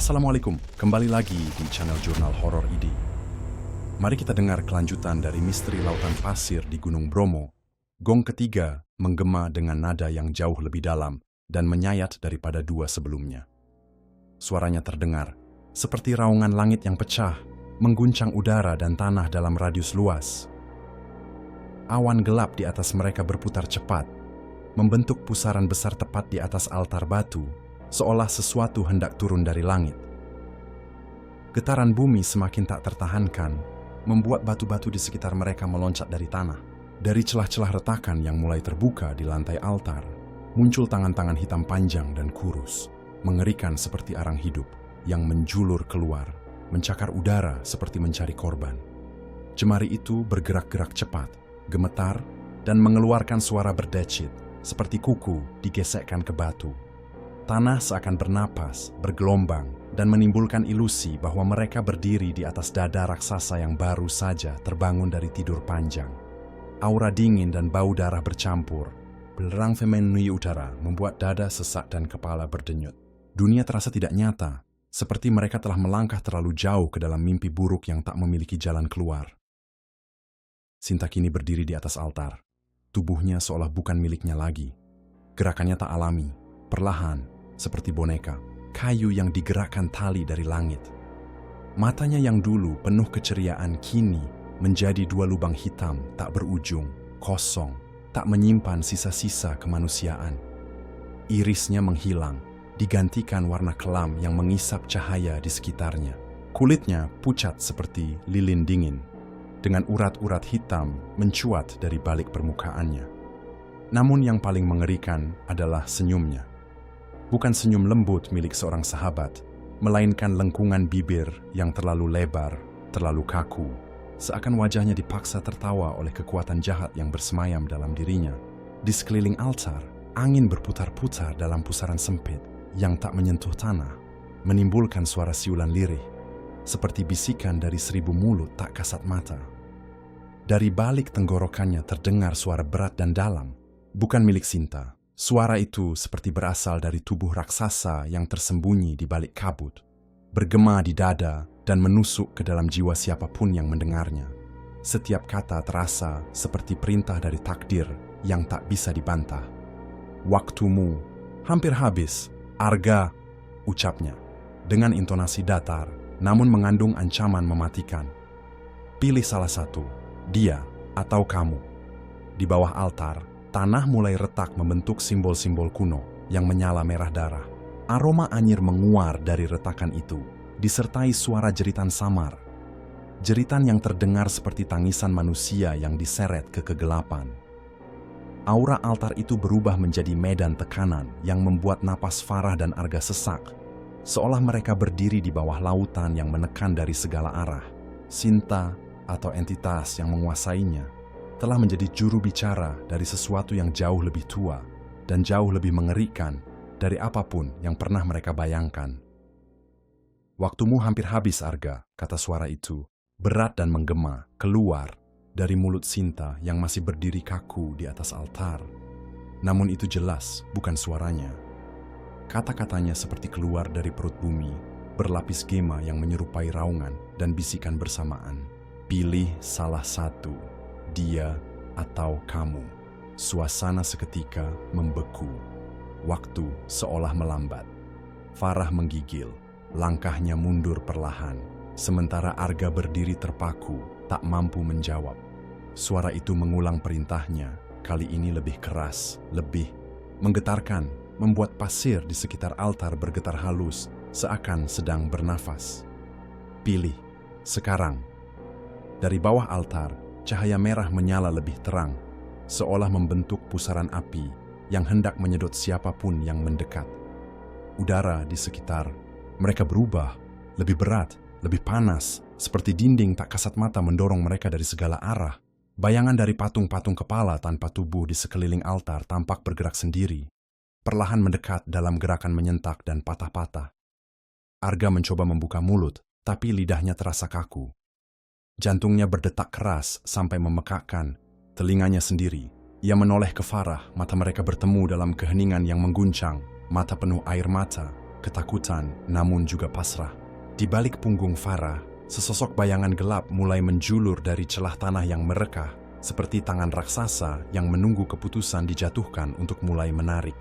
Assalamualaikum, kembali lagi di channel Jurnal Horor ID. Mari kita dengar kelanjutan dari misteri lautan pasir di Gunung Bromo. Gong ketiga menggema dengan nada yang jauh lebih dalam dan menyayat daripada dua sebelumnya. Suaranya terdengar seperti raungan langit yang pecah, mengguncang udara dan tanah dalam radius luas. Awan gelap di atas mereka berputar cepat, membentuk pusaran besar tepat di atas altar batu, seolah sesuatu hendak turun dari langit. Getaran bumi semakin tak tertahankan, membuat batu-batu di sekitar mereka meloncat dari tanah. Dari celah-celah retakan yang mulai terbuka di lantai altar, muncul tangan-tangan hitam panjang dan kurus, mengerikan seperti arang hidup, yang menjulur keluar, mencakar udara seperti mencari korban. Jemari itu bergerak-gerak cepat, gemetar, dan mengeluarkan suara berdecit, seperti kuku digesekkan ke batu. Tanah seakan bernapas, bergelombang, dan menimbulkan ilusi bahwa mereka berdiri di atas dada raksasa yang baru saja terbangun dari tidur panjang. Aura dingin dan bau darah bercampur, belerang memenuhi udara, membuat dada sesak dan kepala berdenyut. Dunia terasa tidak nyata, seperti mereka telah melangkah terlalu jauh ke dalam mimpi buruk yang tak memiliki jalan keluar. Sinta kini berdiri di atas altar. Tubuhnya seolah bukan miliknya lagi. Gerakannya tak alami, perlahan, seperti boneka, kayu yang digerakkan tali dari langit. Matanya yang dulu penuh keceriaan kini menjadi dua lubang hitam tak berujung, kosong, tak menyimpan sisa-sisa kemanusiaan. Irisnya menghilang, digantikan warna kelam yang mengisap cahaya di sekitarnya. Kulitnya pucat seperti lilin dingin, dengan urat-urat hitam mencuat dari balik permukaannya. Namun yang paling mengerikan adalah senyumnya. Bukan senyum lembut milik seorang sahabat, melainkan lengkungan bibir yang terlalu lebar, terlalu kaku, seakan wajahnya dipaksa tertawa oleh kekuatan jahat yang bersemayam dalam dirinya. Di sekeliling altar, angin berputar-putar dalam pusaran sempit yang tak menyentuh tanah, menimbulkan suara siulan lirih, seperti bisikan dari 1000 mulut tak kasat mata. Dari balik tenggorokannya terdengar suara berat dan dalam, bukan milik Sinta. Suara itu seperti berasal dari tubuh raksasa yang tersembunyi di balik kabut, bergema di dada dan menusuk ke dalam jiwa siapapun yang mendengarnya. Setiap kata terasa seperti perintah dari takdir yang tak bisa dibantah. "Waktumu hampir habis, Arga," ucapnya, dengan intonasi datar, namun mengandung ancaman mematikan. "Pilih salah satu, dia atau kamu." Di bawah altar, tanah mulai retak membentuk simbol-simbol kuno yang menyala merah darah. Aroma anyir menguar dari retakan itu, disertai suara jeritan samar. Jeritan yang terdengar seperti tangisan manusia yang diseret ke kegelapan. Aura altar itu berubah menjadi medan tekanan yang membuat napas Farah dan Arga sesak, seolah mereka berdiri di bawah lautan yang menekan dari segala arah. Sinta atau entitas yang menguasainya telah menjadi juru bicara dari sesuatu yang jauh lebih tua dan jauh lebih mengerikan dari apapun yang pernah mereka bayangkan. "Waktumu hampir habis, Arga," kata suara itu, berat dan menggema, keluar dari mulut Sinta yang masih berdiri kaku di atas altar. Namun itu jelas bukan suaranya. Kata-katanya seperti keluar dari perut bumi, berlapis gema yang menyerupai raungan dan bisikan bersamaan. "Pilih salah satu, dia atau kamu." Suasana seketika membeku. Waktu seolah melambat. Farah menggigil, langkahnya mundur perlahan, sementara Arga berdiri terpaku, tak mampu menjawab. Suara itu mengulang perintahnya, kali ini lebih keras, lebih menggetarkan, membuat pasir di sekitar altar bergetar halus, seakan sedang bernafas. "Pilih, sekarang." Dari bawah altar, cahaya merah menyala lebih terang, seolah membentuk pusaran api yang hendak menyedot siapapun yang mendekat. Udara di sekitar mereka berubah, lebih berat, lebih panas, seperti dinding tak kasat mata mendorong mereka dari segala arah. Bayangan dari patung-patung kepala tanpa tubuh di sekeliling altar tampak bergerak sendiri, perlahan mendekat dalam gerakan menyentak dan patah-patah. Arga mencoba membuka mulut, tapi lidahnya terasa kaku. Jantungnya berdetak keras sampai memekakkan telinganya sendiri. Ia menoleh ke Farah, mata mereka bertemu dalam keheningan yang mengguncang, mata penuh air mata, ketakutan, namun juga pasrah. Di balik punggung Farah, sesosok bayangan gelap mulai menjulur dari celah tanah yang merekah, seperti tangan raksasa yang menunggu keputusan dijatuhkan untuk mulai menarik.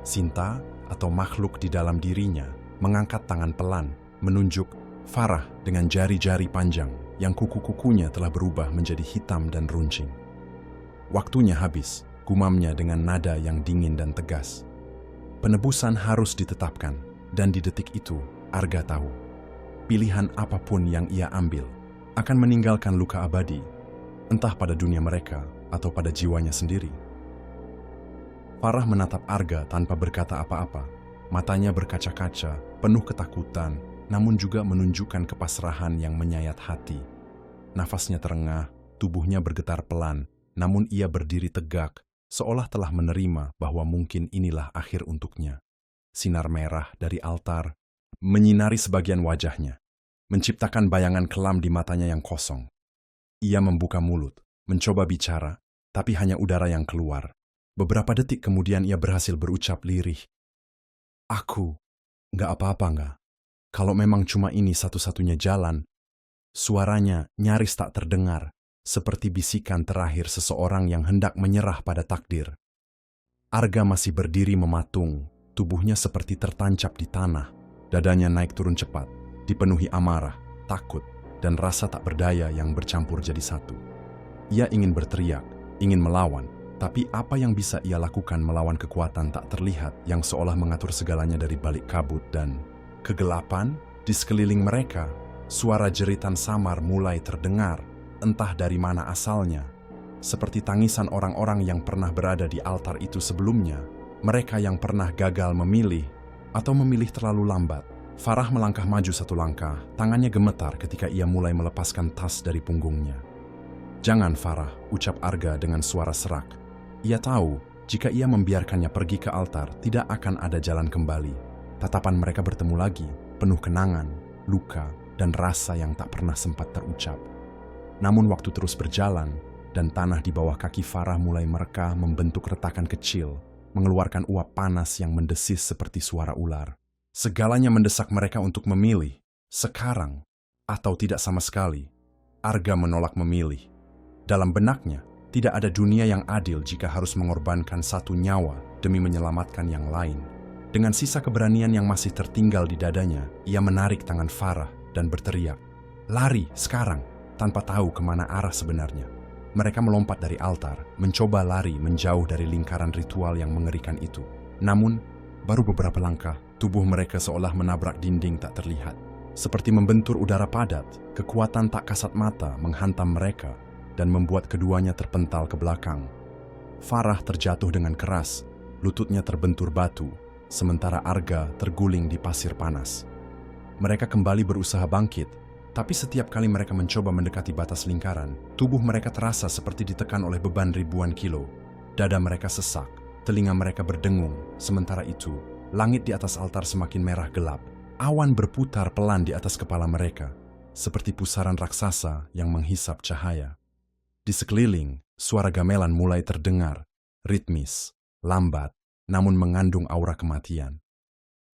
Sinta, atau makhluk di dalam dirinya, mengangkat tangan pelan, menunjuk Farah dengan jari-jari panjang yang kuku-kukunya telah berubah menjadi hitam dan runcing. Waktunya habis, gumamnya dengan nada yang dingin dan tegas. Penebusan harus ditetapkan, dan di detik itu, Arga tahu. Pilihan apapun yang ia ambil akan meninggalkan luka abadi, entah pada dunia mereka atau pada jiwanya sendiri. Farah menatap Arga tanpa berkata apa-apa. Matanya berkaca-kaca, penuh ketakutan, namun juga menunjukkan kepasrahan yang menyayat hati. Nafasnya terengah, tubuhnya bergetar pelan, namun ia berdiri tegak, seolah telah menerima bahwa mungkin inilah akhir untuknya. Sinar merah dari altar menyinari sebagian wajahnya, menciptakan bayangan kelam di matanya yang kosong. Ia membuka mulut, mencoba bicara, tapi hanya udara yang keluar. Beberapa detik kemudian ia berhasil berucap lirih. "Aku, nggak apa-apa nggak? Kalau memang cuma ini satu-satunya jalan." Suaranya nyaris tak terdengar, seperti bisikan terakhir seseorang yang hendak menyerah pada takdir. Arga masih berdiri mematung, tubuhnya seperti tertancap di tanah. Dadanya naik turun cepat, dipenuhi amarah, takut, dan rasa tak berdaya yang bercampur jadi satu. Ia ingin berteriak, ingin melawan, tapi apa yang bisa ia lakukan melawan kekuatan tak terlihat yang seolah mengatur segalanya dari balik kabut dan kegelapan? Di sekeliling mereka, suara jeritan samar mulai terdengar, entah dari mana asalnya. Seperti tangisan orang-orang yang pernah berada di altar itu sebelumnya, mereka yang pernah gagal memilih atau memilih terlalu lambat. Farah melangkah maju satu langkah, tangannya gemetar ketika ia mulai melepaskan tas dari punggungnya. "Jangan, Farah," ucap Arga dengan suara serak. Ia tahu, jika ia membiarkannya pergi ke altar, tidak akan ada jalan kembali. Tatapan mereka bertemu lagi, penuh kenangan, luka, dan rasa yang tak pernah sempat terucap. Namun waktu terus berjalan, dan tanah di bawah kaki Farah mulai mereka membentuk retakan kecil, mengeluarkan uap panas yang mendesis seperti suara ular. Segalanya mendesak mereka untuk memilih, sekarang, atau tidak sama sekali. Arga menolak memilih. Dalam benaknya, tidak ada dunia yang adil jika harus mengorbankan satu nyawa demi menyelamatkan yang lain. Dengan sisa keberanian yang masih tertinggal di dadanya, ia menarik tangan Farah dan berteriak, "Lari, sekarang!" tanpa tahu kemana arah sebenarnya. Mereka melompat dari altar, mencoba lari menjauh dari lingkaran ritual yang mengerikan itu. Namun, baru beberapa langkah, tubuh mereka seolah menabrak dinding tak terlihat. Seperti membentur udara padat, kekuatan tak kasat mata menghantam mereka dan membuat keduanya terpental ke belakang. Farah terjatuh dengan keras, lututnya terbentur batu, sementara Arga terguling di pasir panas. Mereka kembali berusaha bangkit, tapi setiap kali mereka mencoba mendekati batas lingkaran, tubuh mereka terasa seperti ditekan oleh beban ribuan kilo. Dada mereka sesak, telinga mereka berdengung. Sementara itu, langit di atas altar semakin merah gelap. Awan berputar pelan di atas kepala mereka, seperti pusaran raksasa yang menghisap cahaya. Di sekeliling, suara gamelan mulai terdengar, ritmis, lambat, namun mengandung aura kematian.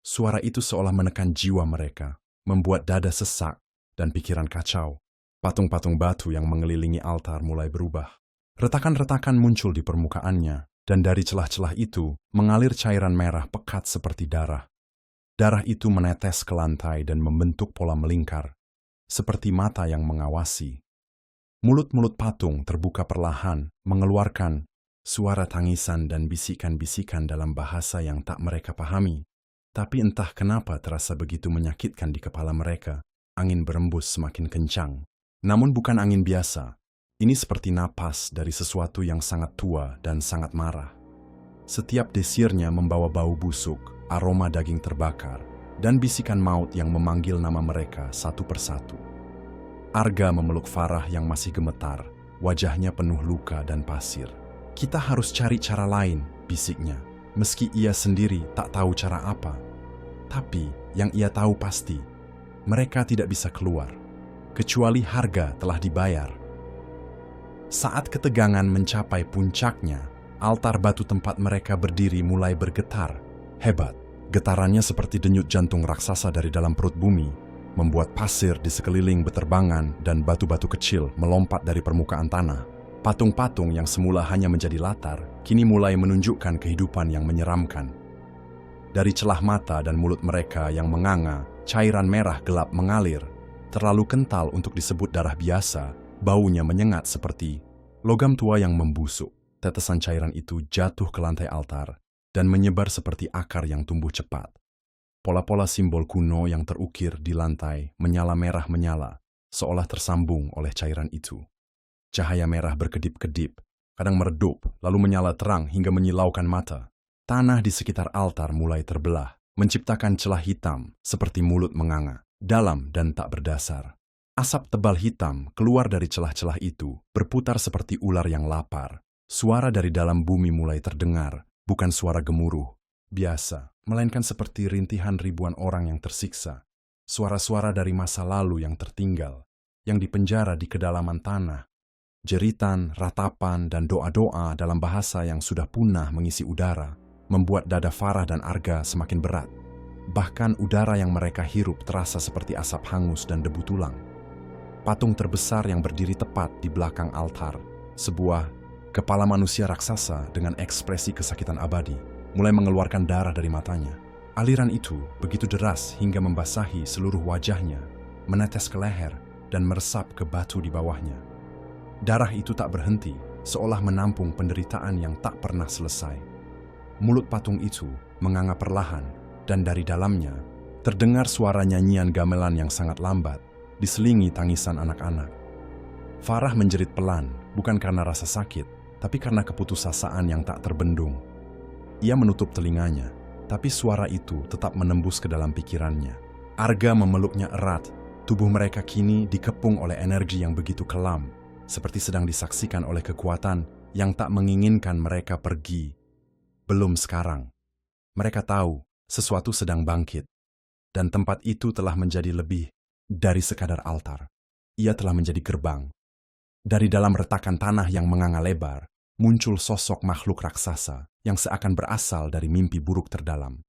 Suara itu seolah menekan jiwa mereka, membuat dada sesak dan pikiran kacau. Patung-patung batu yang mengelilingi altar mulai berubah. Retakan-retakan muncul di permukaannya, dan dari celah-celah itu mengalir cairan merah pekat seperti darah. Darah itu menetes ke lantai dan membentuk pola melingkar, seperti mata yang mengawasi. Mulut-mulut patung terbuka perlahan, mengeluarkan suara tangisan dan bisikan-bisikan dalam bahasa yang tak mereka pahami. Tapi entah kenapa terasa begitu menyakitkan di kepala mereka. Angin berembus semakin kencang. Namun bukan angin biasa. Ini seperti napas dari sesuatu yang sangat tua dan sangat marah. Setiap desirnya membawa bau busuk, aroma daging terbakar, dan bisikan maut yang memanggil nama mereka satu persatu. Arga memeluk Farah yang masih gemetar, wajahnya penuh luka dan pasir. "Kita harus cari cara lain," bisiknya, meski ia sendiri tak tahu cara apa. Tapi yang ia tahu pasti, mereka tidak bisa keluar, kecuali harga telah dibayar. Saat ketegangan mencapai puncaknya, altar batu tempat mereka berdiri mulai bergetar. Hebat, Getarannya seperti denyut jantung raksasa dari dalam perut bumi, membuat pasir di sekeliling beterbangan dan batu-batu kecil melompat dari permukaan tanah. Patung-patung yang semula hanya menjadi latar, kini mulai menunjukkan kehidupan yang menyeramkan. Dari celah mata dan mulut mereka yang menganga, cairan merah gelap mengalir. Terlalu kental untuk disebut darah biasa, baunya menyengat seperti logam tua yang membusuk. Tetesan cairan itu jatuh ke lantai altar dan menyebar seperti akar yang tumbuh cepat. Pola-pola simbol kuno yang terukir di lantai menyala merah menyala, seolah tersambung oleh cairan itu. Cahaya merah berkedip-kedip, kadang meredup, lalu menyala terang hingga menyilaukan mata. Tanah di sekitar altar mulai terbelah, menciptakan celah hitam seperti mulut menganga, dalam dan tak berdasar. Asap tebal hitam keluar dari celah-celah itu, berputar seperti ular yang lapar. Suara dari dalam bumi mulai terdengar, bukan suara gemuruh biasa, melainkan seperti rintihan ribuan orang yang tersiksa. Suara-suara dari masa lalu yang tertinggal, yang dipenjara di kedalaman tanah. Jeritan, ratapan, dan doa-doa dalam bahasa yang sudah punah mengisi udara, membuat dada Farah dan Arga semakin berat. Bahkan udara yang mereka hirup terasa seperti asap hangus dan debu tulang. Patung terbesar yang berdiri tepat di belakang altar, sebuah kepala manusia raksasa dengan ekspresi kesakitan abadi, mulai mengeluarkan darah dari matanya. Aliran itu begitu deras hingga membasahi seluruh wajahnya, menetes ke leher dan meresap ke batu di bawahnya. Darah itu tak berhenti, seolah menampung penderitaan yang tak pernah selesai. Mulut patung itu menganga perlahan, dan dari dalamnya terdengar suara nyanyian gamelan yang sangat lambat, diselingi tangisan anak-anak. Farah menjerit pelan, bukan karena rasa sakit, tapi karena keputusasaan yang tak terbendung. Ia menutup telinganya, tapi suara itu tetap menembus ke dalam pikirannya. Arga memeluknya erat, tubuh mereka kini dikepung oleh energi yang begitu kelam, seperti sedang disaksikan oleh kekuatan yang tak menginginkan mereka pergi. Belum sekarang. Mereka tahu sesuatu sedang bangkit, dan tempat itu telah menjadi lebih dari sekadar altar. Ia telah menjadi gerbang. Dari dalam retakan tanah yang menganga lebar, muncul sosok makhluk raksasa yang seakan berasal dari mimpi buruk terdalam.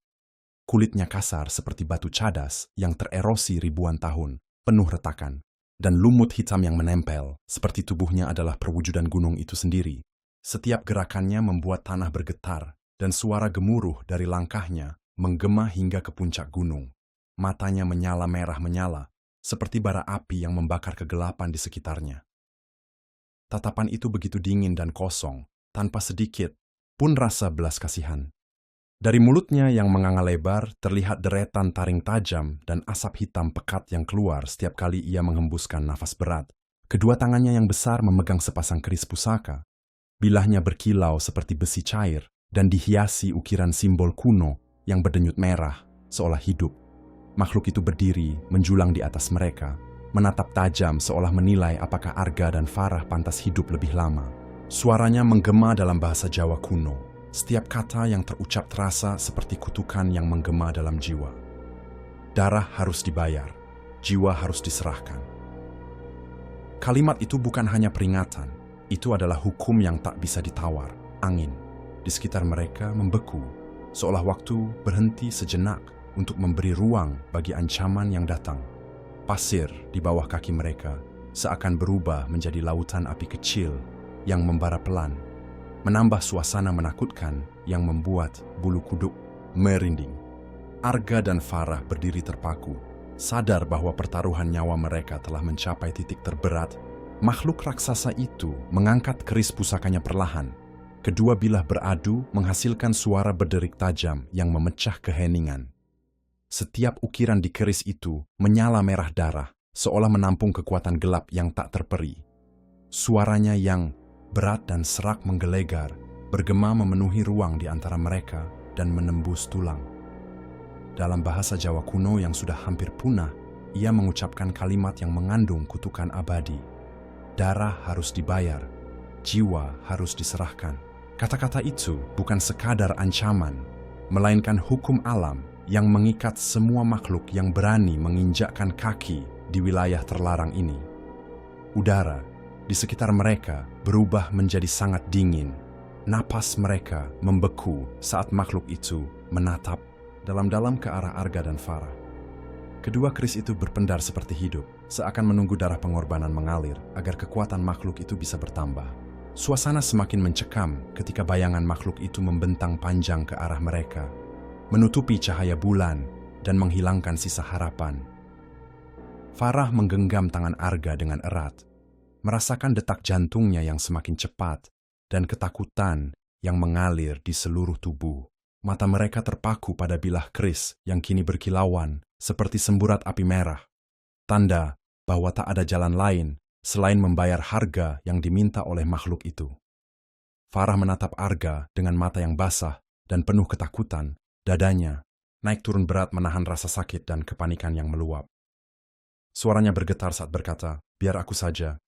Kulitnya kasar seperti batu cadas yang tererosi ribuan tahun, penuh retakan, dan lumut hitam yang menempel, seperti tubuhnya adalah perwujudan gunung itu sendiri. Setiap gerakannya membuat tanah bergetar, dan suara gemuruh dari langkahnya menggema hingga ke puncak gunung. Matanya menyala merah menyala, seperti bara api yang membakar kegelapan di sekitarnya. Tatapan itu begitu dingin dan kosong, tanpa sedikit pun rasa belas kasihan. Dari mulutnya yang menganga lebar, terlihat deretan taring tajam dan asap hitam pekat yang keluar setiap kali ia menghembuskan nafas berat. Kedua tangannya yang besar memegang sepasang keris pusaka. Bilahnya berkilau seperti besi cair dan dihiasi ukiran simbol kuno yang berdenyut merah, seolah hidup. Makhluk itu berdiri, menjulang di atas mereka, menatap tajam seolah menilai apakah Arga dan Farah pantas hidup lebih lama. Suaranya menggema dalam bahasa Jawa kuno. Setiap kata yang terucap terasa seperti kutukan yang menggema dalam jiwa. Darah harus dibayar, jiwa harus diserahkan. Kalimat itu bukan hanya peringatan, itu adalah hukum yang tak bisa ditawar. Angin di sekitar mereka membeku, seolah waktu berhenti sejenak untuk memberi ruang bagi ancaman yang datang. Pasir di bawah kaki mereka seakan berubah menjadi lautan api kecil yang membara pelan, menambah suasana menakutkan yang membuat bulu kuduk merinding. Arga dan Farah berdiri terpaku, sadar bahwa pertaruhan nyawa mereka telah mencapai titik terberat. Makhluk raksasa itu mengangkat keris pusakanya perlahan. Kedua bilah beradu menghasilkan suara berderik tajam yang memecah keheningan. Setiap ukiran di keris itu menyala merah darah, seolah menampung kekuatan gelap yang tak terperi. Suaranya yang berat dan serak menggelegar, bergema memenuhi ruang di antara mereka dan menembus tulang. Dalam bahasa Jawa kuno yang sudah hampir punah, ia mengucapkan kalimat yang mengandung kutukan abadi. Darah harus dibayar, jiwa harus diserahkan. Kata-kata itu bukan sekadar ancaman, melainkan hukum alam yang mengikat semua makhluk yang berani menginjakkan kaki di wilayah terlarang ini. Udara di sekitar mereka berubah menjadi sangat dingin. Napas mereka membeku saat makhluk itu menatap dalam-dalam ke arah Arga dan Farah. Kedua keris itu berpendar seperti hidup, seakan menunggu darah pengorbanan mengalir agar kekuatan makhluk itu bisa bertambah. Suasana semakin mencekam ketika bayangan makhluk itu membentang panjang ke arah mereka, menutupi cahaya bulan dan menghilangkan sisa harapan. Farah menggenggam tangan Arga dengan erat, merasakan detak jantungnya yang semakin cepat dan ketakutan yang mengalir di seluruh tubuh. Mata mereka terpaku pada bilah keris yang kini berkilauan seperti semburat api merah, tanda bahwa tak ada jalan lain selain membayar harga yang diminta oleh makhluk itu. Farah menatap Arga dengan mata yang basah dan penuh ketakutan, dadanya naik turun berat menahan rasa sakit dan kepanikan yang meluap. Suaranya bergetar saat berkata, "Biar aku saja.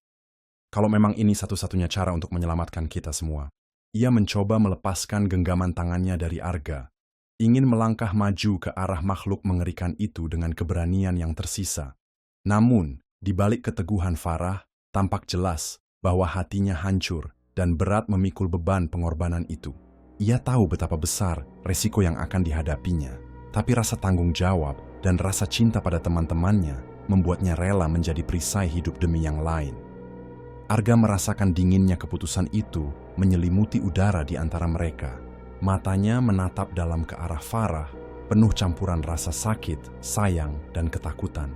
Kalau memang ini satu-satunya cara untuk menyelamatkan kita semua." Ia mencoba melepaskan genggaman tangannya dari Arga, ingin melangkah maju ke arah makhluk mengerikan itu dengan keberanian yang tersisa. Namun, di balik keteguhan Farah, tampak jelas bahwa hatinya hancur dan berat memikul beban pengorbanan itu. Ia tahu betapa besar resiko yang akan dihadapinya, tapi rasa tanggung jawab dan rasa cinta pada teman-temannya membuatnya rela menjadi perisai hidup demi yang lain. Arga merasakan dinginnya keputusan itu menyelimuti udara di antara mereka. Matanya menatap dalam ke arah Farah, penuh campuran rasa sakit, sayang, dan ketakutan.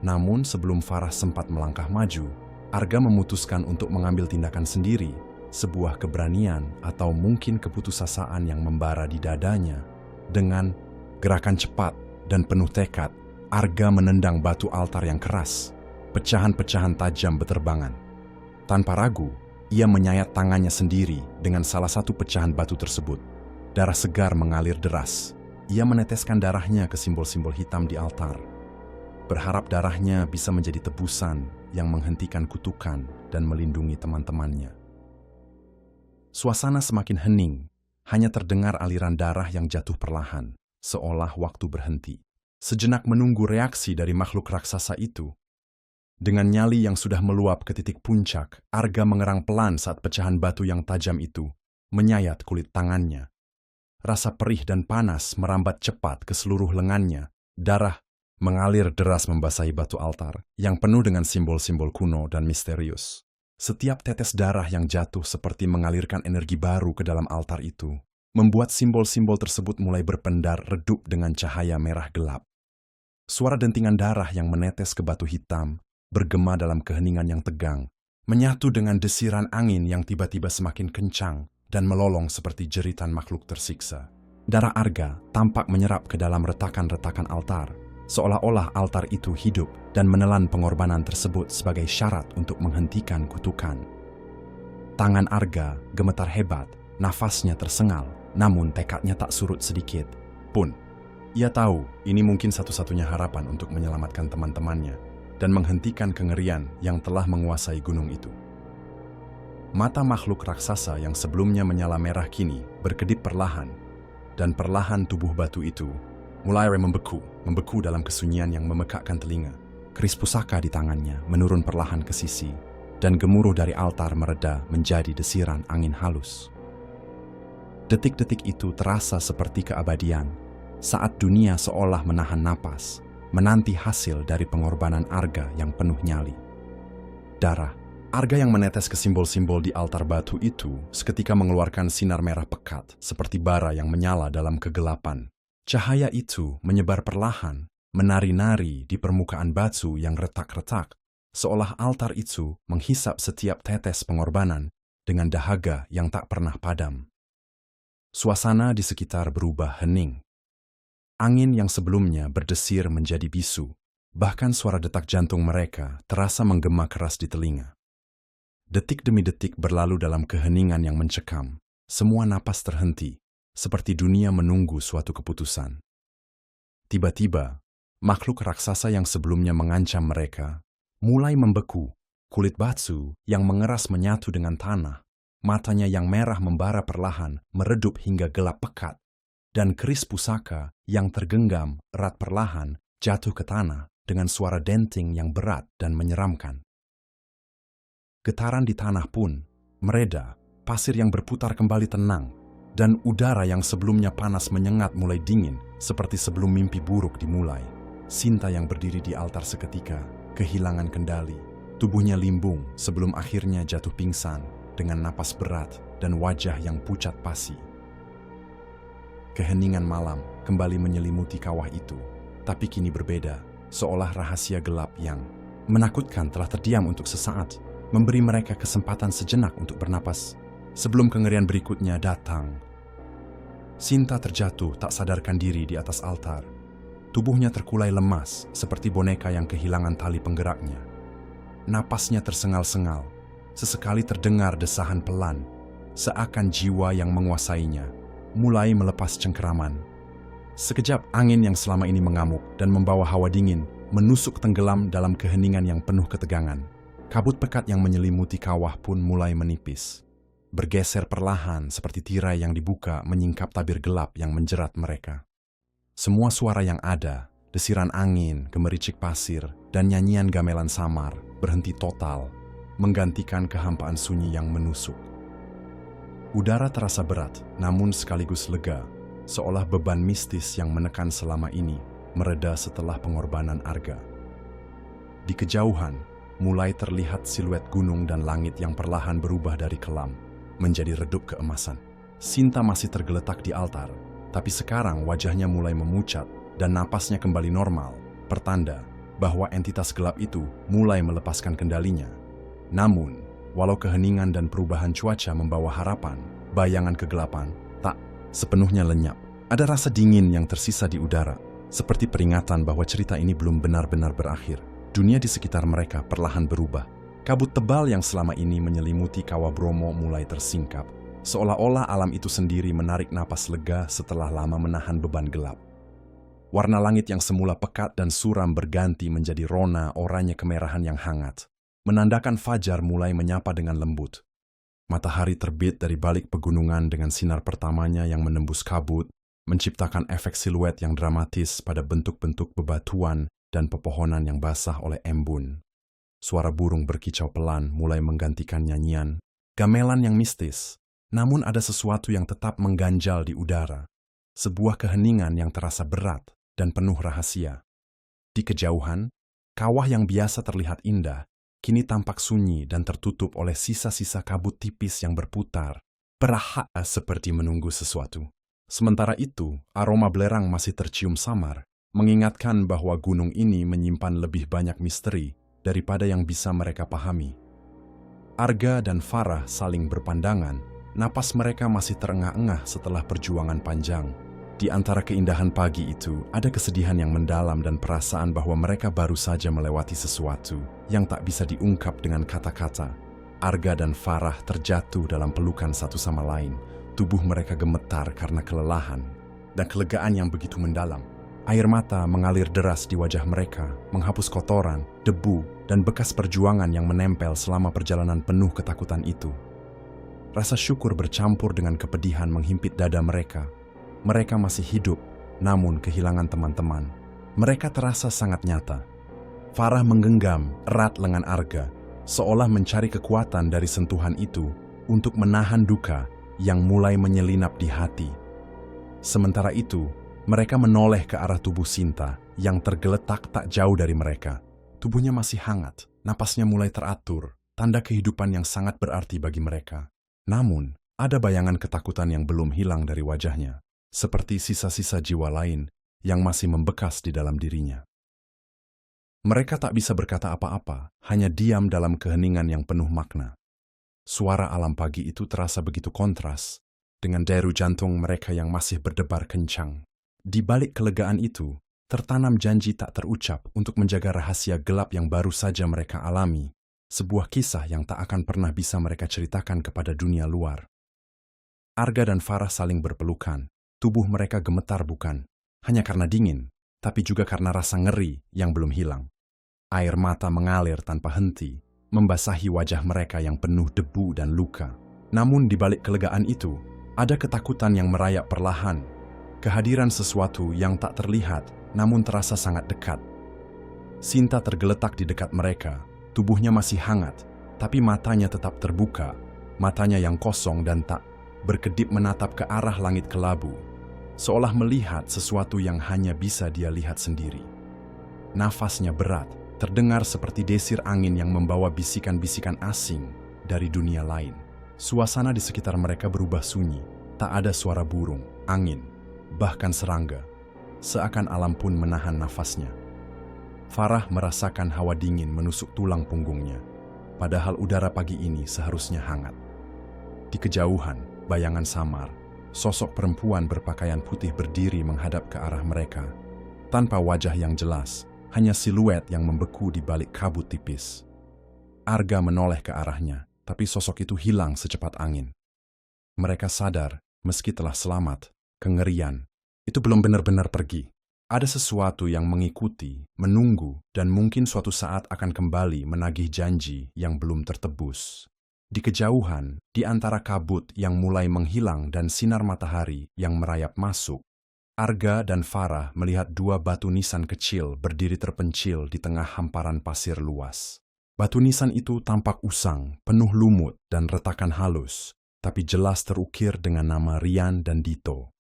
Namun sebelum Farah sempat melangkah maju, Arga memutuskan untuk mengambil tindakan sendiri, sebuah keberanian atau mungkin keputusasaan yang membara di dadanya. Dengan gerakan cepat dan penuh tekad, Arga menendang batu altar yang keras. Pecahan-pecahan tajam beterbangan. Tanpa ragu, ia menyayat tangannya sendiri dengan salah satu pecahan batu tersebut. Darah segar mengalir deras. Ia meneteskan darahnya ke simbol-simbol hitam di altar, berharap darahnya bisa menjadi tebusan yang menghentikan kutukan dan melindungi teman-temannya. Suasana semakin hening, hanya terdengar aliran darah yang jatuh perlahan, seolah waktu berhenti. Sejenak menunggu reaksi dari makhluk raksasa itu. Dengan nyali yang sudah meluap ke titik puncak, Arga mengerang pelan saat pecahan batu yang tajam itu menyayat kulit tangannya. Rasa perih dan panas merambat cepat ke seluruh lengannya. Darah mengalir deras membasahi batu altar yang penuh dengan simbol-simbol kuno dan misterius. Setiap tetes darah yang jatuh seperti mengalirkan energi baru ke dalam altar itu, membuat simbol-simbol tersebut mulai berpendar redup dengan cahaya merah gelap. Suara dentingan darah yang menetes ke batu hitam bergema dalam keheningan yang tegang, menyatu dengan desiran angin yang tiba-tiba semakin kencang dan melolong seperti jeritan makhluk tersiksa. Darah Arga tampak menyerap ke dalam retakan-retakan altar, seolah-olah altar itu hidup dan menelan pengorbanan tersebut sebagai syarat untuk menghentikan kutukan. Tangan Arga gemetar hebat, nafasnya tersengal, namun tekadnya tak surut sedikit pun. Ia tahu ini mungkin satu-satunya harapan untuk menyelamatkan teman-temannya dan menghentikan kengerian yang telah menguasai gunung itu. Mata makhluk raksasa yang sebelumnya menyala merah kini berkedip perlahan, dan perlahan tubuh batu itu mulai membeku dalam kesunyian yang memekakkan telinga. Keris pusaka di tangannya menurun perlahan ke sisi, dan gemuruh dari altar mereda menjadi desiran angin halus. Detik-detik itu terasa seperti keabadian, saat dunia seolah menahan napas, menanti hasil dari pengorbanan Arga yang penuh nyali. Darah Arga yang menetes ke simbol-simbol di altar batu itu seketika mengeluarkan sinar merah pekat seperti bara yang menyala dalam kegelapan. Cahaya itu menyebar perlahan, menari-nari di permukaan batu yang retak-retak, seolah altar itu menghisap setiap tetes pengorbanan dengan dahaga yang tak pernah padam. Suasana di sekitar berubah hening. Angin yang sebelumnya berdesir menjadi bisu, bahkan suara detak jantung mereka terasa menggema keras di telinga. Detik demi detik berlalu dalam keheningan yang mencekam. Semua napas terhenti, seperti dunia menunggu suatu keputusan. Tiba-tiba, makhluk raksasa yang sebelumnya mengancam mereka mulai membeku. Kulit batu yang mengeras menyatu dengan tanah, matanya yang merah membara perlahan meredup hingga gelap pekat, dan keris pusaka yang tergenggam erat perlahan jatuh ke tanah dengan suara denting yang berat dan menyeramkan. Getaran di tanah pun mereda, pasir yang berputar kembali tenang, dan udara yang sebelumnya panas menyengat mulai dingin seperti sebelum mimpi buruk dimulai. Sinta yang berdiri di altar seketika kehilangan kendali. Tubuhnya limbung sebelum akhirnya jatuh pingsan dengan napas berat dan wajah yang pucat pasi. Keheningan malam kembali menyelimuti kawah itu, tapi kini berbeda, seolah rahasia gelap yang menakutkan telah terdiam untuk sesaat, memberi mereka kesempatan sejenak untuk bernapas. Sebelum kengerian berikutnya datang, Sinta terjatuh tak sadarkan diri di atas altar. Tubuhnya terkulai lemas seperti boneka yang kehilangan tali penggeraknya. Napasnya tersengal-sengal, sesekali terdengar desahan pelan, seakan jiwa yang menguasainya mulai melepas cengkeraman. Sekejap angin yang selama ini mengamuk dan membawa hawa dingin menusuk tenggelam dalam keheningan yang penuh ketegangan. Kabut pekat yang menyelimuti kawah pun mulai menipis, bergeser perlahan seperti tirai yang dibuka menyingkap tabir gelap yang menjerat mereka. Semua suara yang ada, desiran angin, gemericik pasir, dan nyanyian gamelan samar berhenti total, menggantikan kehampaan sunyi yang menusuk. Udara terasa berat, namun sekaligus lega, seolah beban mistis yang menekan selama ini mereda setelah pengorbanan Arga. Di kejauhan, mulai terlihat siluet gunung dan langit yang perlahan berubah dari kelam menjadi redup keemasan. Sinta masih tergeletak di altar, tapi sekarang wajahnya mulai memucat dan napasnya kembali normal, pertanda bahwa entitas gelap itu mulai melepaskan kendalinya. Namun, walau keheningan dan perubahan cuaca membawa harapan, bayangan kegelapan tak sepenuhnya lenyap. Ada rasa dingin yang tersisa di udara, seperti peringatan bahwa cerita ini belum benar-benar berakhir. Dunia di sekitar mereka perlahan berubah. Kabut tebal yang selama ini menyelimuti kawah Bromo mulai tersingkap, seolah-olah alam itu sendiri menarik napas lega setelah lama menahan beban gelap. Warna langit yang semula pekat dan suram berganti menjadi rona oranye kemerahan yang hangat, menandakan fajar mulai menyapa dengan lembut. Matahari terbit dari balik pegunungan dengan sinar pertamanya yang menembus kabut, menciptakan efek siluet yang dramatis pada bentuk-bentuk bebatuan dan pepohonan yang basah oleh embun. Suara burung berkicau pelan mulai menggantikan nyanyian, gamelan yang mistis. Namun ada sesuatu yang tetap mengganjal di udara, sebuah keheningan yang terasa berat dan penuh rahasia. Di kejauhan, kawah yang biasa terlihat indah, kini tampak sunyi dan tertutup oleh sisa-sisa kabut tipis yang berputar, perlahan seperti menunggu sesuatu. Sementara itu, aroma belerang masih tercium samar, mengingatkan bahwa gunung ini menyimpan lebih banyak misteri daripada yang bisa mereka pahami. Arga dan Farah saling berpandangan, napas mereka masih terengah-engah setelah perjuangan panjang. Di antara keindahan pagi itu, ada kesedihan yang mendalam dan perasaan bahwa mereka baru saja melewati sesuatu yang tak bisa diungkap dengan kata-kata. Arga dan Farah terjatuh dalam pelukan satu sama lain. Tubuh mereka gemetar karena kelelahan dan kelegaan yang begitu mendalam. Air mata mengalir deras di wajah mereka, menghapus kotoran, debu, dan bekas perjuangan yang menempel selama perjalanan penuh ketakutan itu. Rasa syukur bercampur dengan kepedihan menghimpit dada mereka. Mereka masih hidup, namun kehilangan teman-teman. Mereka terasa sangat nyata. Farah menggenggam erat lengan Arga, seolah mencari kekuatan dari sentuhan itu untuk menahan duka yang mulai menyelinap di hati. Sementara itu, mereka menoleh ke arah tubuh Sinta yang tergeletak tak jauh dari mereka. Tubuhnya masih hangat, napasnya mulai teratur, tanda kehidupan yang sangat berarti bagi mereka. Namun, ada bayangan ketakutan yang belum hilang dari wajahnya, seperti sisa-sisa jiwa lain yang masih membekas di dalam dirinya. Mereka tak bisa berkata apa-apa, hanya diam dalam keheningan yang penuh makna. Suara alam pagi itu terasa begitu kontras dengan deru jantung mereka yang masih berdebar kencang. Di balik kelegaan itu, tertanam janji tak terucap untuk menjaga rahasia gelap yang baru saja mereka alami, sebuah kisah yang tak akan pernah bisa mereka ceritakan kepada dunia luar. Arga dan Farah saling berpelukan, tubuh mereka gemetar bukan hanya karena dingin, tapi juga karena rasa ngeri yang belum hilang. Air mata mengalir tanpa henti, membasahi wajah mereka yang penuh debu dan luka. Namun di balik kelegaan itu, ada ketakutan yang merayap perlahan, kehadiran sesuatu yang tak terlihat namun terasa sangat dekat. Sinta tergeletak di dekat mereka, tubuhnya masih hangat, tapi matanya tetap terbuka, matanya yang kosong dan tak berkedip menatap ke arah langit kelabu, seolah melihat sesuatu yang hanya bisa dia lihat sendiri. Nafasnya berat, terdengar seperti desir angin yang membawa bisikan-bisikan asing dari dunia lain. Suasana di sekitar mereka berubah sunyi, tak ada suara burung, angin, bahkan serangga. Seakan alam pun menahan nafasnya. Farah merasakan hawa dingin menusuk tulang punggungnya, padahal udara pagi ini seharusnya hangat. Di kejauhan, bayangan samar, sosok perempuan berpakaian putih berdiri menghadap ke arah mereka. Tanpa wajah yang jelas, hanya siluet yang membeku di balik kabut tipis. Arga menoleh ke arahnya, tapi sosok itu hilang secepat angin. Mereka sadar, meski telah selamat, kengerian itu belum benar-benar pergi. Ada sesuatu yang mengikuti, menunggu, dan mungkin suatu saat akan kembali menagih janji yang belum tertebus. Di kejauhan, di antara kabut yang mulai menghilang dan sinar matahari yang merayap masuk, Arga dan Farah melihat dua batu nisan kecil berdiri terpencil di tengah hamparan pasir luas. Batu nisan itu tampak usang, penuh lumut dan retakan halus, tapi jelas terukir dengan nama Rian dan Dito.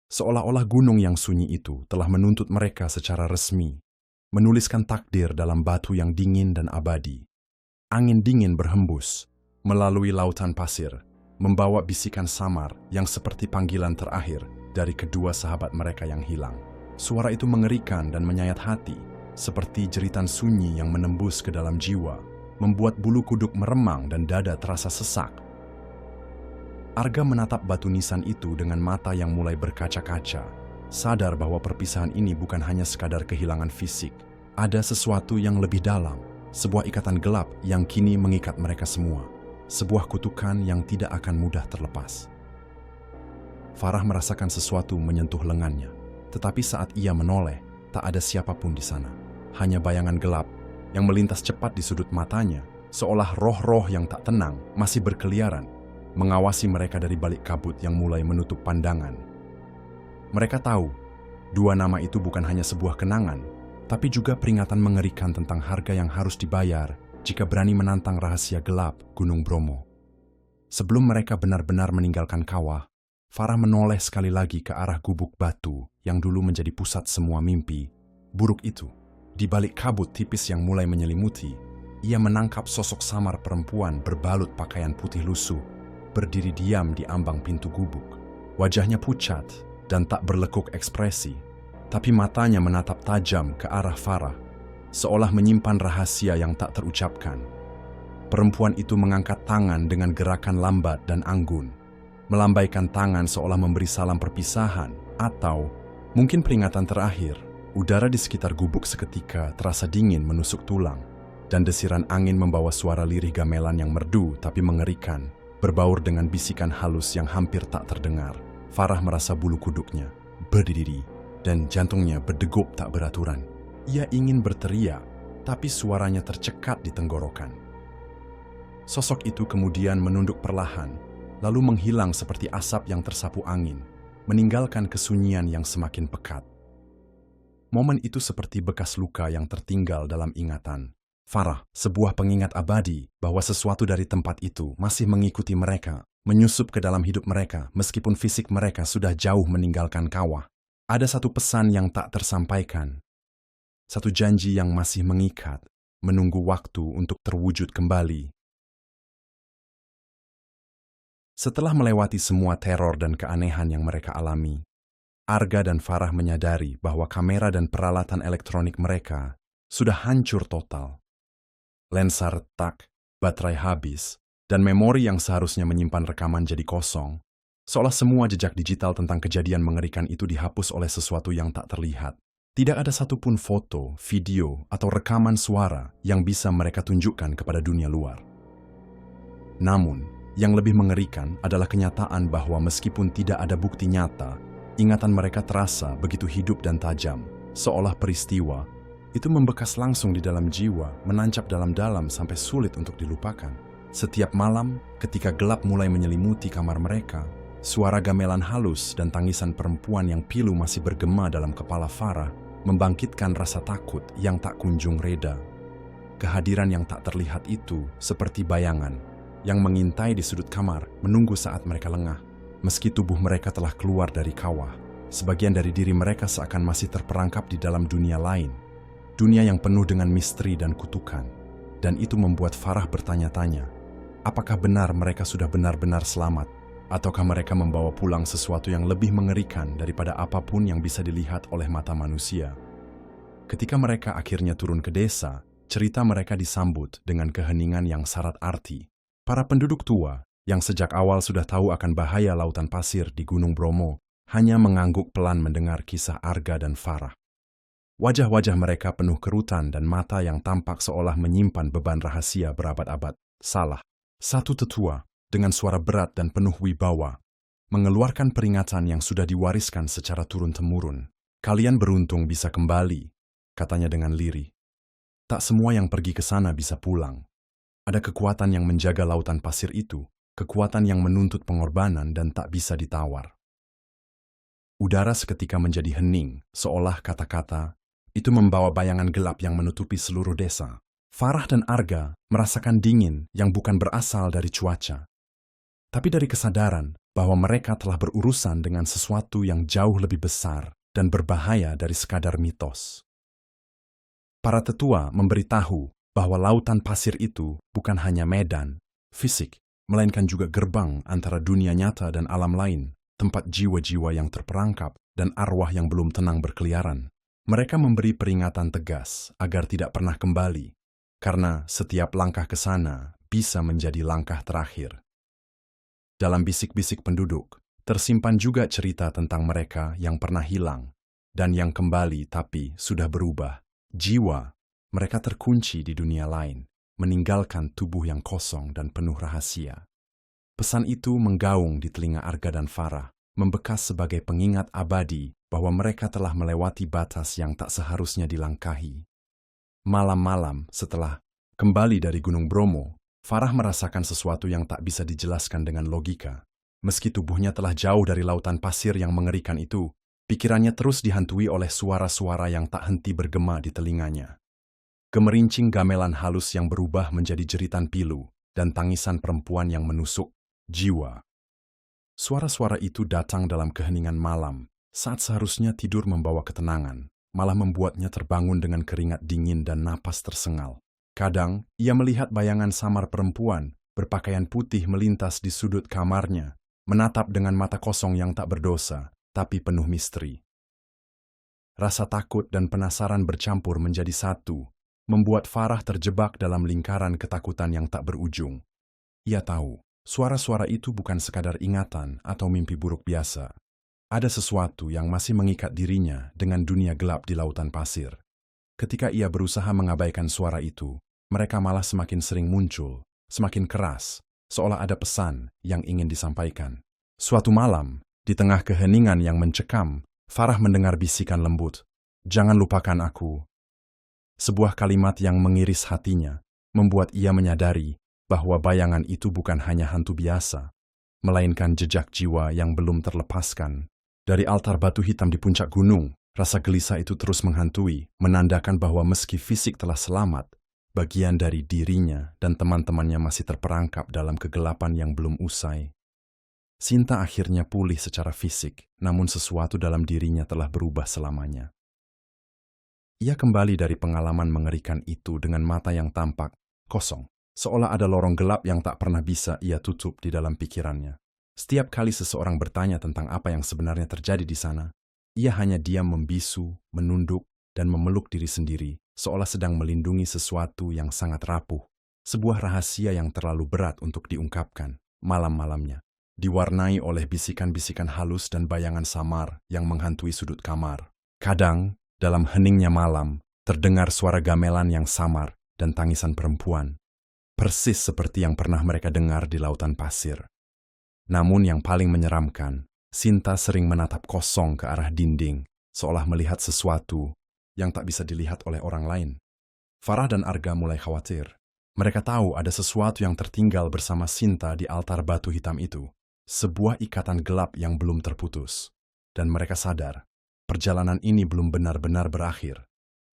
Seolah-olah gunung yang sunyi itu telah menuntut mereka secara resmi, menuliskan takdir dalam batu yang dingin dan abadi. Angin dingin berhembus melalui lautan pasir, membawa bisikan samar yang seperti panggilan terakhir dari kedua sahabat mereka yang hilang. Suara itu mengerikan dan menyayat hati, seperti jeritan sunyi yang menembus ke dalam jiwa, membuat bulu kuduk meremang dan dada terasa sesak. Arga menatap batu nisan itu dengan mata yang mulai berkaca-kaca, sadar bahwa perpisahan ini bukan hanya sekadar kehilangan fisik. Ada sesuatu yang lebih dalam, sebuah ikatan gelap yang kini mengikat mereka semua, sebuah kutukan yang tidak akan mudah terlepas. Farah merasakan sesuatu menyentuh lengannya, tetapi saat ia menoleh, tak ada siapapun di sana. Hanya bayangan gelap yang melintas cepat di sudut matanya, seolah roh-roh yang tak tenang masih berkeliaran, mengawasi mereka dari balik kabut yang mulai menutup pandangan. Mereka tahu, dua nama itu bukan hanya sebuah kenangan, tapi juga peringatan mengerikan tentang harga yang harus dibayar jika berani menantang rahasia gelap Gunung Bromo. Sebelum mereka benar-benar meninggalkan kawah, Farah menoleh sekali lagi ke arah gubuk batu yang dulu menjadi pusat semua mimpi buruk itu. Di balik kabut tipis yang mulai menyelimuti, ia menangkap sosok samar perempuan berbalut pakaian putih lusuh, berdiri diam di ambang pintu gubuk. Wajahnya pucat dan tak berlekuk ekspresi, tapi matanya menatap tajam ke arah Farah, seolah menyimpan rahasia yang tak terucapkan. Perempuan itu mengangkat tangan dengan gerakan lambat dan anggun, melambaikan tangan seolah memberi salam perpisahan, atau mungkin peringatan terakhir. Udara di sekitar gubuk seketika terasa dingin menusuk tulang, dan desiran angin membawa suara lirih gamelan yang merdu tapi mengerikan, berbaur dengan bisikan halus yang hampir tak terdengar. Farah merasa bulu kuduknya berdiri dan jantungnya berdegup tak beraturan. Ia ingin berteriak, tapi suaranya tercekat di tenggorokan. Sosok itu kemudian menunduk perlahan, lalu menghilang seperti asap yang tersapu angin, meninggalkan kesunyian yang semakin pekat. Momen itu seperti bekas luka yang tertinggal dalam ingatan Farah, sebuah pengingat abadi bahwa sesuatu dari tempat itu masih mengikuti mereka, menyusup ke dalam hidup mereka meskipun fisik mereka sudah jauh meninggalkan kawah. Ada satu pesan yang tak tersampaikan, satu janji yang masih mengikat, menunggu waktu untuk terwujud kembali. Setelah melewati semua teror dan keanehan yang mereka alami, Arga dan Farah menyadari bahwa kamera dan peralatan elektronik mereka sudah hancur total. Lensa retak, baterai habis, dan memori yang seharusnya menyimpan rekaman jadi kosong, seolah semua jejak digital tentang kejadian mengerikan itu dihapus oleh sesuatu yang tak terlihat. Tidak ada satupun foto, video, atau rekaman suara yang bisa mereka tunjukkan kepada dunia luar. Namun, yang lebih mengerikan adalah kenyataan bahwa meskipun tidak ada bukti nyata, ingatan mereka terasa begitu hidup dan tajam, seolah peristiwa itu membekas langsung di dalam jiwa, menancap dalam-dalam sampai sulit untuk dilupakan. Setiap malam, ketika gelap mulai menyelimuti kamar mereka, suara gamelan halus dan tangisan perempuan yang pilu masih bergema dalam kepala Farah, membangkitkan rasa takut yang tak kunjung reda. Kehadiran yang tak terlihat itu seperti bayangan yang mengintai di sudut kamar menunggu saat mereka lengah. Meski tubuh mereka telah keluar dari kawah, sebagian dari diri mereka seakan masih terperangkap di dalam dunia lain. Dunia yang penuh dengan misteri dan kutukan. Dan itu membuat Farah bertanya-tanya, apakah benar mereka sudah benar-benar selamat? Ataukah mereka membawa pulang sesuatu yang lebih mengerikan daripada apapun yang bisa dilihat oleh mata manusia? Ketika mereka akhirnya turun ke desa, cerita mereka disambut dengan keheningan yang syarat arti. Para penduduk tua, yang sejak awal sudah tahu akan bahaya lautan pasir di Gunung Bromo, hanya mengangguk pelan mendengar kisah Arga dan Farah. Wajah-wajah mereka penuh kerutan dan mata yang tampak seolah menyimpan beban rahasia berabad-abad. Salah. Satu tetua, dengan suara berat dan penuh wibawa, mengeluarkan peringatan yang sudah diwariskan secara turun-temurun. Kalian beruntung bisa kembali, katanya dengan lirih. Tak semua yang pergi ke sana bisa pulang. Ada kekuatan yang menjaga lautan pasir itu, kekuatan yang menuntut pengorbanan dan tak bisa ditawar. Udara seketika menjadi hening, seolah kata-kata itu membawa bayangan gelap yang menutupi seluruh desa. Farah dan Arga merasakan dingin yang bukan berasal dari cuaca, tapi dari kesadaran bahwa mereka telah berurusan dengan sesuatu yang jauh lebih besar dan berbahaya dari sekadar mitos. Para tetua memberitahu bahwa lautan pasir itu bukan hanya medan, fisik, melainkan juga gerbang antara dunia nyata dan alam lain, tempat jiwa-jiwa yang terperangkap dan arwah yang belum tenang berkeliaran. Mereka memberi peringatan tegas agar tidak pernah kembali, karena setiap langkah ke sana bisa menjadi langkah terakhir. Dalam bisik-bisik penduduk, tersimpan juga cerita tentang mereka yang pernah hilang, dan yang kembali tapi sudah berubah. Jiwa, mereka terkunci di dunia lain, meninggalkan tubuh yang kosong dan penuh rahasia. Pesan itu menggaung di telinga Arga dan Farah, membekas sebagai pengingat abadi bahwa mereka telah melewati batas yang tak seharusnya dilangkahi. Malam-malam setelah kembali dari Gunung Bromo, Farah merasakan sesuatu yang tak bisa dijelaskan dengan logika. Meski tubuhnya telah jauh dari lautan pasir yang mengerikan itu, pikirannya terus dihantui oleh suara-suara yang tak henti bergema di telinganya. Gemerincing gamelan halus yang berubah menjadi jeritan pilu dan tangisan perempuan yang menusuk jiwa. Suara-suara itu datang dalam keheningan malam, saat seharusnya tidur membawa ketenangan, malah membuatnya terbangun dengan keringat dingin dan napas tersengal. Kadang, ia melihat bayangan samar perempuan berpakaian putih melintas di sudut kamarnya, menatap dengan mata kosong yang tak berdosa, tapi penuh misteri. Rasa takut dan penasaran bercampur menjadi satu, membuat Farah terjebak dalam lingkaran ketakutan yang tak berujung. Ia tahu, suara-suara itu bukan sekadar ingatan atau mimpi buruk biasa. Ada sesuatu yang masih mengikat dirinya dengan dunia gelap di lautan pasir. Ketika ia berusaha mengabaikan suara itu, mereka malah semakin sering muncul, semakin keras, seolah ada pesan yang ingin disampaikan. Suatu malam, di tengah keheningan yang mencekam, Farah mendengar bisikan lembut, "Jangan lupakan aku." Sebuah kalimat yang mengiris hatinya, membuat ia menyadari bahwa bayangan itu bukan hanya hantu biasa, melainkan jejak jiwa yang belum terlepaskan. Dari altar batu hitam di puncak gunung, rasa gelisah itu terus menghantui, menandakan bahwa meski fisik telah selamat, bagian dari dirinya dan teman-temannya masih terperangkap dalam kegelapan yang belum usai. Sinta akhirnya pulih secara fisik, namun sesuatu dalam dirinya telah berubah selamanya. Ia kembali dari pengalaman mengerikan itu dengan mata yang tampak, kosong, seolah ada lorong gelap yang tak pernah bisa ia tutup di dalam pikirannya. Setiap kali seseorang bertanya tentang apa yang sebenarnya terjadi di sana, ia hanya diam membisu, menunduk, dan memeluk diri sendiri, seolah sedang melindungi sesuatu yang sangat rapuh, sebuah rahasia yang terlalu berat untuk diungkapkan. Malam-malamnya diwarnai oleh bisikan-bisikan halus dan bayangan samar yang menghantui sudut kamar. Kadang, dalam heningnya malam, terdengar suara gamelan yang samar dan tangisan perempuan, persis seperti yang pernah mereka dengar di lautan pasir. Namun yang paling menyeramkan, Sinta sering menatap kosong ke arah dinding, seolah melihat sesuatu yang tak bisa dilihat oleh orang lain. Farah dan Arga mulai khawatir. Mereka tahu ada sesuatu yang tertinggal bersama Sinta di altar batu hitam itu, sebuah ikatan gelap yang belum terputus. Dan mereka sadar, perjalanan ini belum benar-benar berakhir.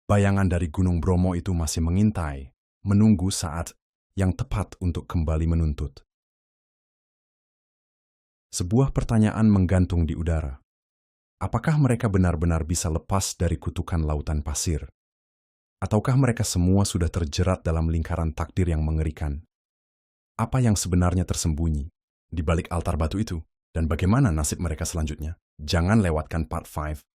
Bayangan dari Gunung Bromo itu masih mengintai, menunggu saat yang tepat untuk kembali menuntut. Sebuah pertanyaan menggantung di udara. Apakah mereka benar-benar bisa lepas dari kutukan lautan pasir? Ataukah mereka semua sudah terjerat dalam lingkaran takdir yang mengerikan? Apa yang sebenarnya tersembunyi di balik altar batu itu? Dan bagaimana nasib mereka selanjutnya? Jangan lewatkan part 5